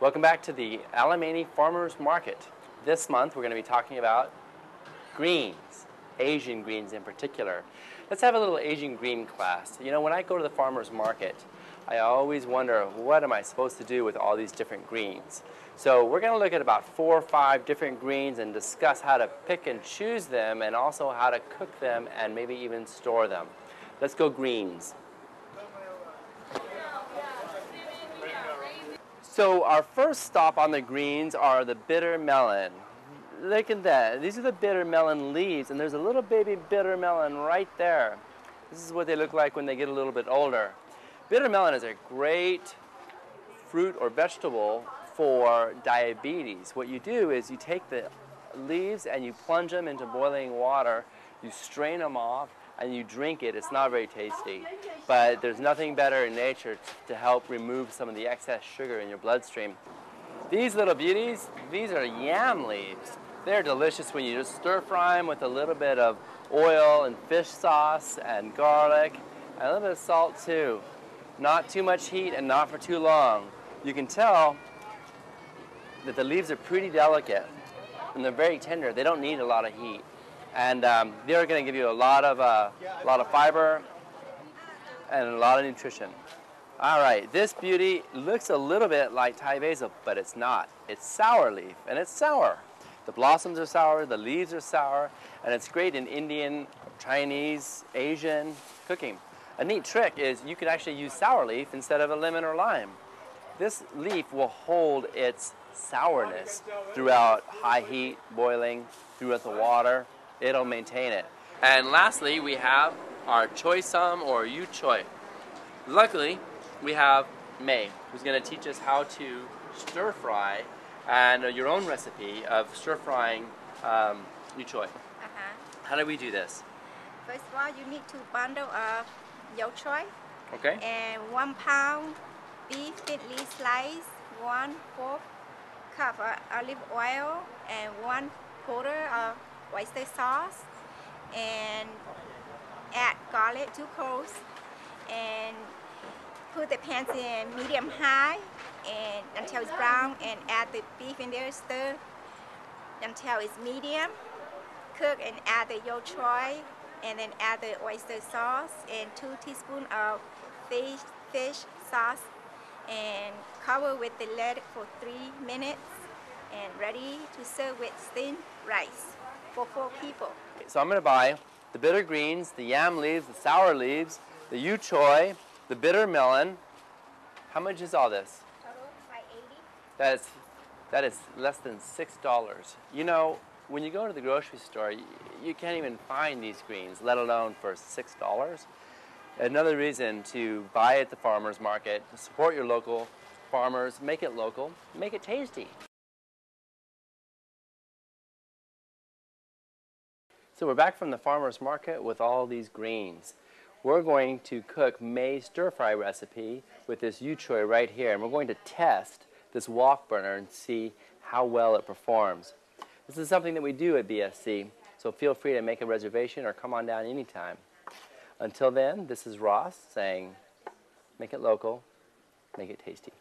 Welcome back to the Alemany Farmers Market. This month we're going to be talking about greens, Asian greens in particular. Let's have a little Asian green class. You know, when I go to the farmers market, I always wonder, what am I supposed to do with all these different greens? So we're going to look at about 4 or 5 different greens and discuss how to pick and choose them, and also how to cook them and maybe even store them. Let's go greens. So our first stop on the greens are the bitter melon. Look at that. These are the bitter melon leaves, and there's a little baby bitter melon right there. This is what they look like when they get a little bit older. Bitter melon is a great fruit or vegetable for diabetes. What you do is you take the leaves and you plunge them into boiling water, you strain them off, and you drink it. It's not very tasty, but there's nothing better in nature to help remove some of the excess sugar in your bloodstream. These little beauties, these are yam leaves. They're delicious when you just stir fry them with a little bit of oil and fish sauce and garlic, and a little bit of salt too. Not too much heat and not for too long. You can tell that the leaves are pretty delicate and they're very tender. They don't need a lot of heat. And they're going to give you a lot of fiber and a lot of nutrition. All right, this beauty looks a little bit like Thai basil, but it's not. It's sour leaf, and it's sour. The blossoms are sour, the leaves are sour, and it's great in Indian, Chinese, Asian cooking. A neat trick is you could actually use sour leaf instead of a lemon or lime. This leaf will hold its sourness throughout high heat, boiling, throughout the water. It'll maintain it. And lastly, we have our choy sum or yu choy. Luckily, we have May, who's going to teach us how to stir fry and your own recipe of stir frying yu choy. How do we do this? First of all, you need 2 bundles of yu choy. Okay. And 1 pound beef thinly sliced, 1/4 cup of olive oil, and 1/4 of oyster sauce, and add garlic 2 cloves, and put the pans in medium high and until it's brown, and add the beef in there, stir until it's medium, cook, and add the yu choy, and then add the oyster sauce and 2 teaspoons of fish sauce, and cover with the lid for 3 minutes, and ready to serve with steamed rice for 4 people. So I'm going to buy the bitter greens, the yam leaves, the sour leaves, the yu choy, the bitter melon. How much is all this? Total $5.80. That is less than $6. You know, when you go to the grocery store, you can't even find these greens, let alone for $6. Another reason to buy at the farmer's market, to support your local farmers, make it local, make it tasty. So we're back from the farmer's market with all these greens. We're going to cook May's stir-fry recipe with this yu choy right here, and we're going to test this wok burner and see how well it performs. This is something that we do at BSC, so feel free to make a reservation or come on down anytime. Until then, this is Ross saying, make it local, make it tasty.